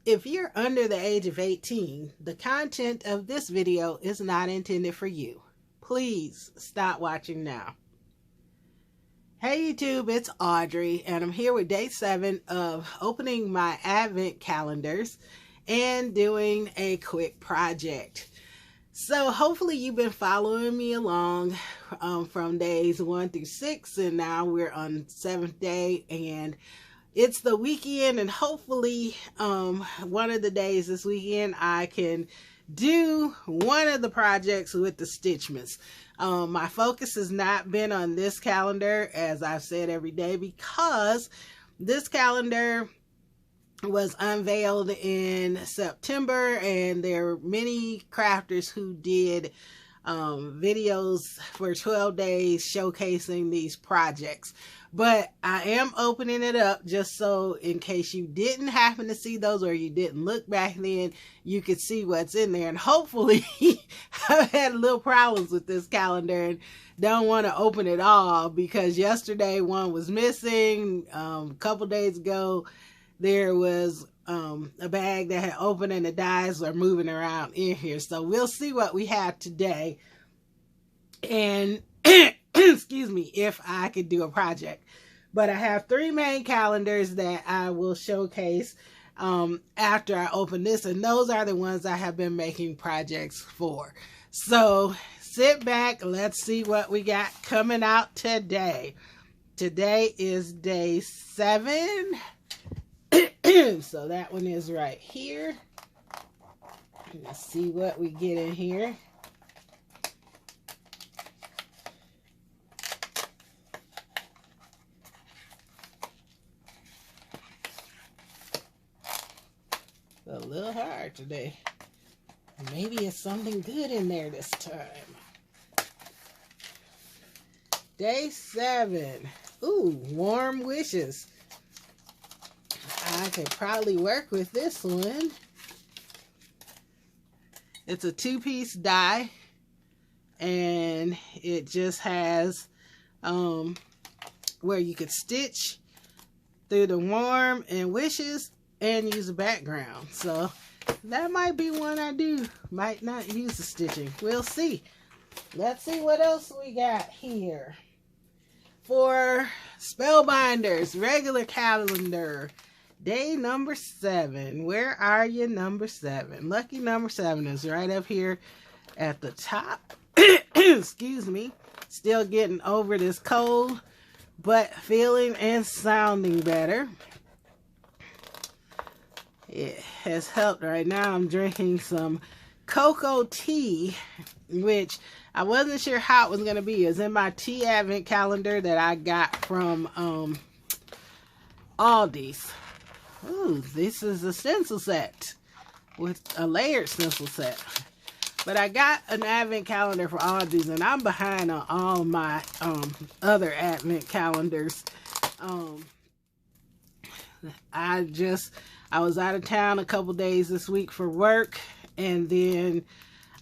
If you're under the age of 18, the content of this video is not intended for you. Please stop watching now. Hey YouTube, it's Audrey, and I'm here with day 7 of opening my advent calendars and doing a quick project. So hopefully you've been following me along from days 1 through 6, and now we're on 7th day, and it's the weekend, and hopefully one of the days this weekend I can do one of the projects with the Stitchmas. My focus has not been on this calendar, as I've said every day, because this calendar was unveiled in September, and there are many crafters who did videos for 12 days showcasing these projects. But I am opening it up just so in case you didn't happen to see those, or you didn't look back then, you could see what's in there. And hopefully I've had little problems with this calendar and don't want to open it all, because yesterday one was missing. A couple days ago there was a bag that had opened and the dies are moving around in here. So we'll see what we have today. And excuse me, if I could do a project. But I have 3 main calendars that I will showcase after I open this, and those are the ones I have been making projects for. So sit back, let's see what we got coming out today. Today is day 7. So that one is right here. Let's see what we get in here. A little hard today. Maybe it's something good in there this time. Day 7. Ooh, warm wishes. I could probably work with this one. It's a 2-piece die, and it just has where you could stitch through the warm and wishes and use a background. So that might be one I do. Might not use the stitching. We'll see. Let's see what else we got here. For Spellbinders regular calendar, day number 7. Where are you, number 7? Lucky number 7 is right up here at the top. Excuse me. Still getting over this cold, but feeling and sounding better. It has helped. Right now I'm drinking some cocoa tea, which I wasn't sure how it was going to be. It's in my tea advent calendar that I got from Aldi's. Ooh, this is a stencil set with a layered stencil set. But I got an advent calendar for Aldi's, and I'm behind on all my other advent calendars. I was out of town a couple days this week for work, and then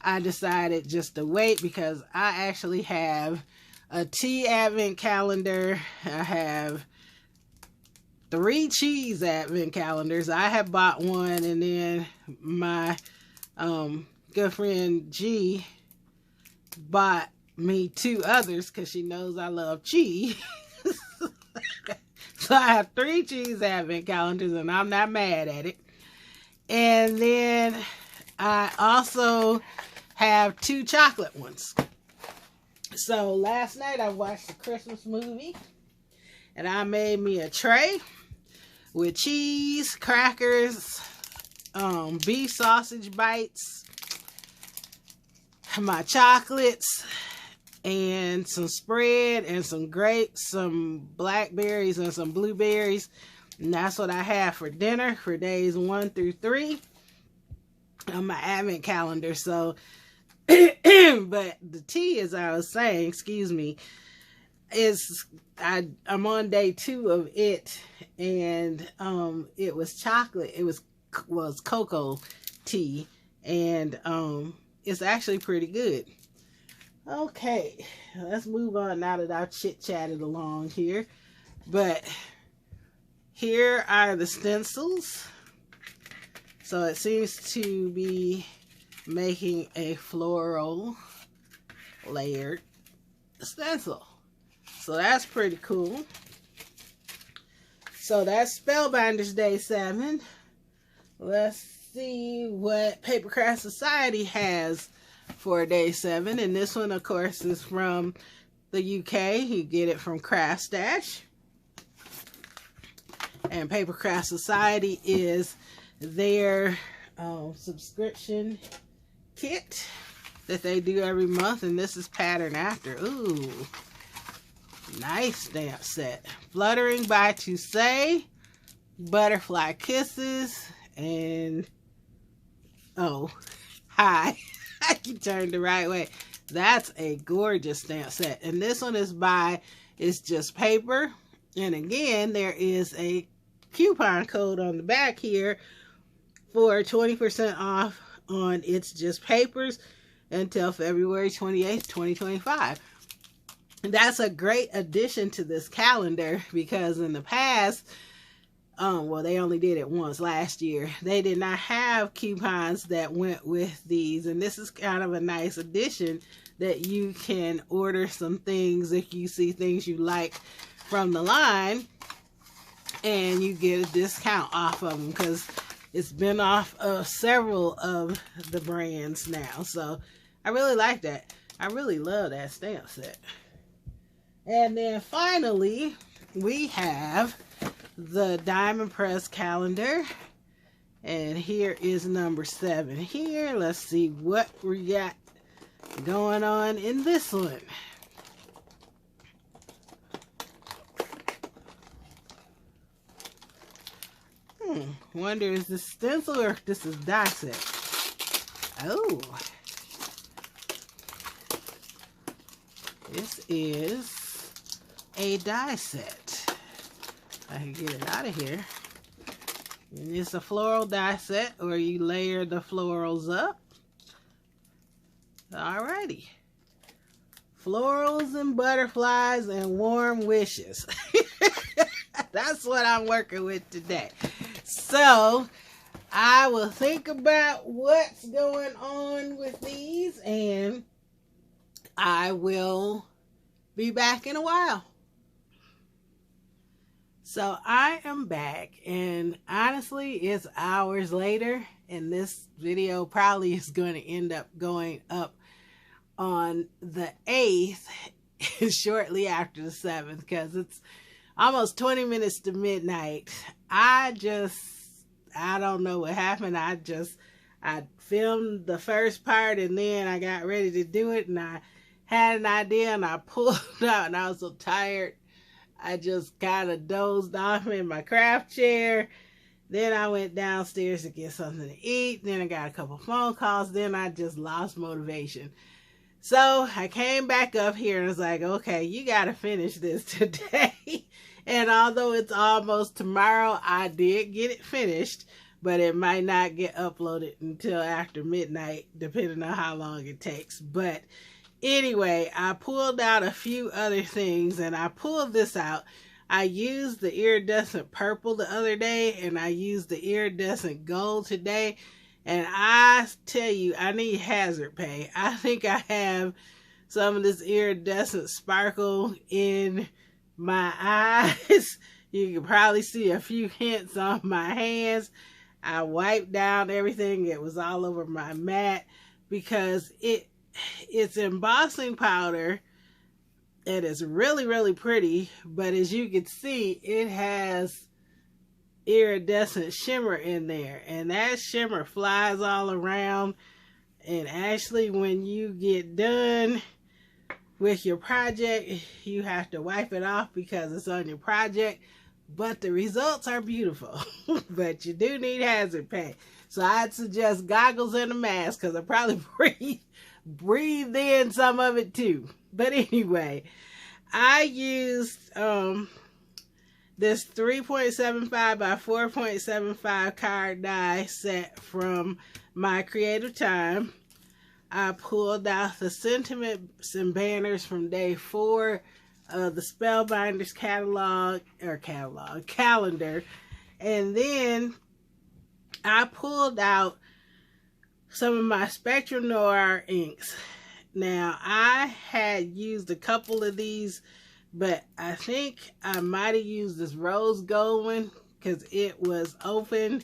I decided just to wait, because I actually have a tea advent calendar. I have 3 cheese advent calendars. I have bought one, and then my good friend G bought me 2 others because she knows I love cheese. So I have 3 cheese advent calendars, and I'm not mad at it. And then I also have 2 chocolate ones. So last night I watched a Christmas movie, and I made me a tray with cheese, crackers, beef sausage bites, my chocolates, and some spread, and some grapes, some blackberries, and some blueberries. And that's what I have for dinner for days 1 through 3 on my advent calendar. So, but the tea, as I was saying, excuse me, I'm on day 2 of it, and it was chocolate. It was cocoa tea, and it's actually pretty good. Okay, let's move on now that I've chit-chatted along here. But here are the stencils. So it seems to be making a floral layered stencil. So that's pretty cool. So that's Spellbinders Day 7. Let's see what Papercraft Society has for Day 7. And this one, of course, is from the UK. You get it from Craft Stash. And Papercraft Society is their subscription kit that they do every month, and this is patterned after. Ooh, nice stamp set. Fluttering by Tussaud, Butterfly Kisses, and oh, hi. You turned the right way. That's a gorgeous stamp set, and this one is by It's Just Paper. And again, there is a coupon code on the back here for 20% off on It's Just Papers until February 28th, 2025. And that's a great addition to this calendar, because in the past, well, they only did it once last year. They did not have coupons that went with these. And this is kind of a nice addition that you can order some things if you see things you like from the line, and you get a discount off of them, because it's been off of several of the brands now. So I really like that. I really love that stamp set. And then finally, we have the Diamond Press calendar. And here is number 7 here. Let's see what we got going on in this one. Wonder, is this stencil or if this is die set? Oh. This is a die set. I can get it out of here. And it's a floral die set where you layer the florals up. Alrighty. Florals and butterflies and warm wishes. That's what I'm working with today. So I will think about what's going on with these, and I will be back in a while. So I am back, and honestly, it's hours later, and this video probably is going to end up going up on the 8th shortly after the 7th, because it's almost 20 minutes to midnight. I don't know what happened. I filmed the first part, and then I got ready to do it, and I had an idea, and I pulled out, and I was so tired. I just kind of dozed off in my craft chair. Then I went downstairs to get something to eat. Then I got a couple phone calls. Then I just lost motivation. So I came back up here and was like, okay, you got to finish this today. And although it's almost tomorrow, I did get it finished, but it might not get uploaded until after midnight, depending on how long it takes. But anyway, I pulled out a few other things, and I pulled this out. I used the iridescent purple the other day, and I used the iridescent gold today. And I tell you, I need hazard pay. I think I have some of this iridescent sparkle in my eyes. You can probably see a few hints on my hands. I wiped down everything. It was all over my mat, because it's embossing powder. It is really, really pretty, but as you can see, it has iridescent shimmer in there, and that shimmer flies all around. And actually, when you get done with your project, you have to wipe it off because it's on your project, but the results are beautiful. But you do need hazard pay, so I'd suggest goggles and a mask, because I probably breathe in some of it too. But anyway, I used this 3.75 by 4.75 card die set from my Creative Time. I pulled out the sentiments and banners from day 4 of the Spellbinders calendar, and then I pulled out some of my Spectrum Noir inks. Now, I had used a couple of these, but I think I might have used this rose gold one because it was open.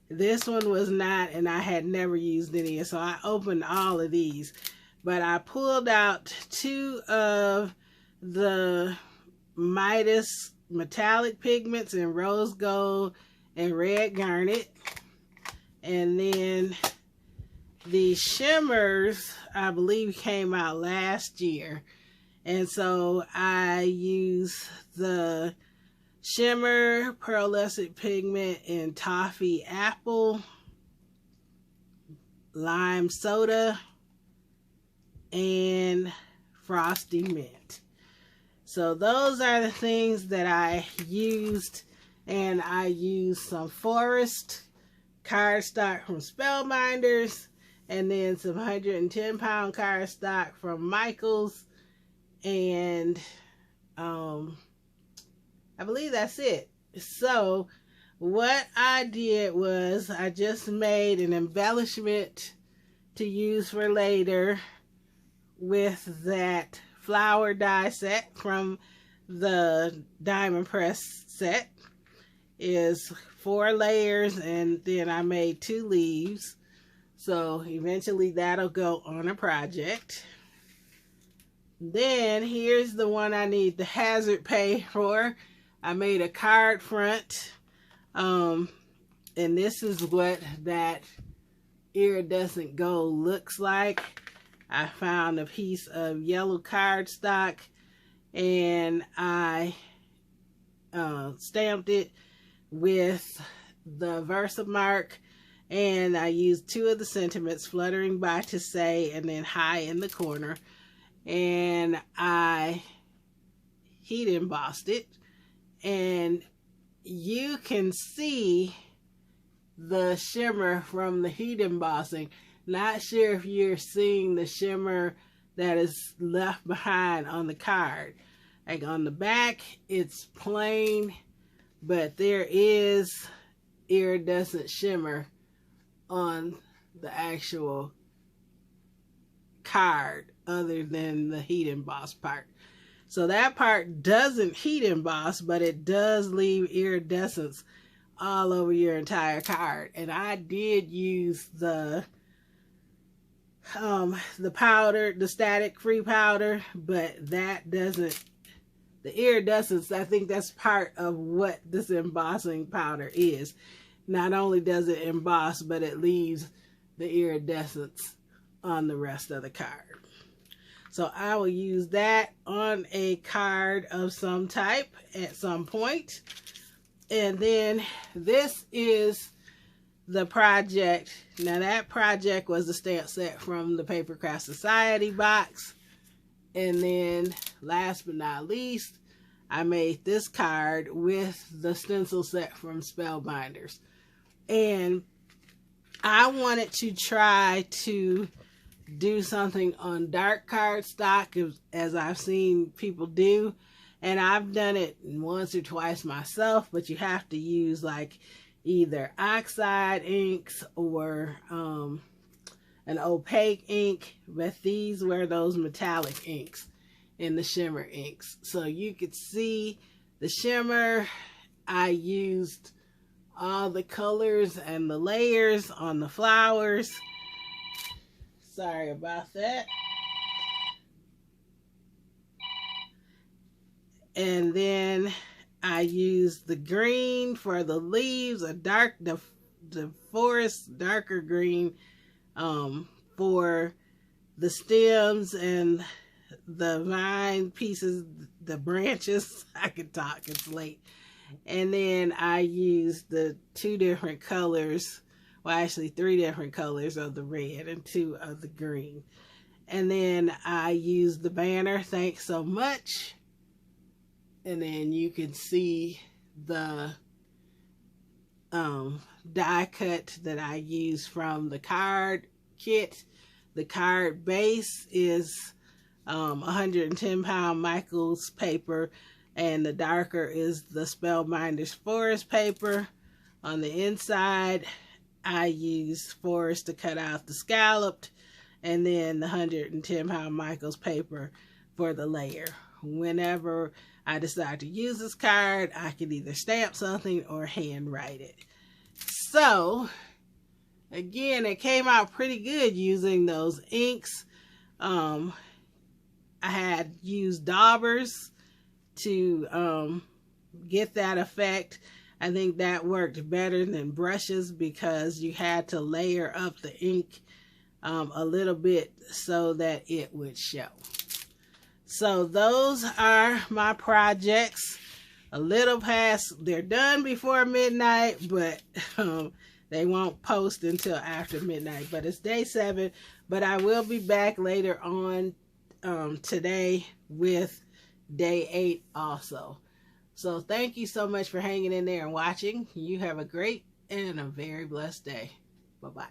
This one was not, and I had never used any, so I opened all of these. But I pulled out 2 of the Midas metallic pigments in rose gold and red garnet. And then the shimmers, I believe, came out last year. And so I use the shimmer pearlescent pigment in toffee apple, lime soda, and frosty mint. So those are the things that I used. And I used some forest cardstock from Spellbinders, and then some 110-pound cardstock from Michaels, and I believe that's it. So what I did was I just made an embellishment to use for later with that flower die set from the Diamond Press set. Is 4 layers, and then I made 2 leaves. So eventually that'll go on a project. Then here's the one I need the hazard pay for. I made a card front. And this is what that iridescent gold looks like. I found a piece of yellow cardstock, and I stamped it with the Versamark, and I used 2 of the sentiments, fluttering by to say, and then high in the corner, and I heat embossed it, and you can see the shimmer from the heat embossing. Not sure if you're seeing the shimmer that is left behind on the card. Like on the back, it's plain, but there is iridescent shimmer on the actual card other than the heat emboss part. So that part doesn't heat emboss, but it does leave iridescence all over your entire card. And I did use the powder, the static free powder, but that doesn't, the iridescence, I think that's part of what this embossing powder is. Not only does it emboss, but it leaves the iridescence on the rest of the card. So I will use that on a card of some type at some point. And then this is the project. Now that project was the stamp set from the Papercraft Society box. And then last but not least, I made this card with the stencil set from Spellbinders. And I wanted to try to do something on dark cardstock as I've seen people do. And I've done it once or twice myself, but you have to use like either oxide inks or an opaque ink, but these were those metallic inks in the shimmer inks. So you could see the shimmer. I used all the colors and the layers on the flowers. Sorry about that. And then I used the green for the leaves, the forest darker green for the stems and the vine pieces, the branches. I could talk, it's late. And then I used the 2 different colors, well actually 3 different colors of the red and 2 of the green. And then I used the banner, thanks so much. And then you can see the die cut that I used from the card kit. The card base is 110-pound Michaels paper, and the darker is the Spellbinders forest paper on the inside. I used forest to cut out the scalloped, and then the 110 pound Michaels paper for the layer. Whenever I decide to use this card, I can either stamp something or handwrite it. So again, it came out pretty good using those inks. I had used daubers to get that effect. I think that worked better than brushes because you had to layer up the ink a little bit so that it would show. So those are my projects. A little past, they're done before midnight, but they won't post until after midnight. But it's day 7, but I will be back later on today with day 8 also. So thank you so much for hanging in there and watching. You have a great and a very blessed day. Bye-bye.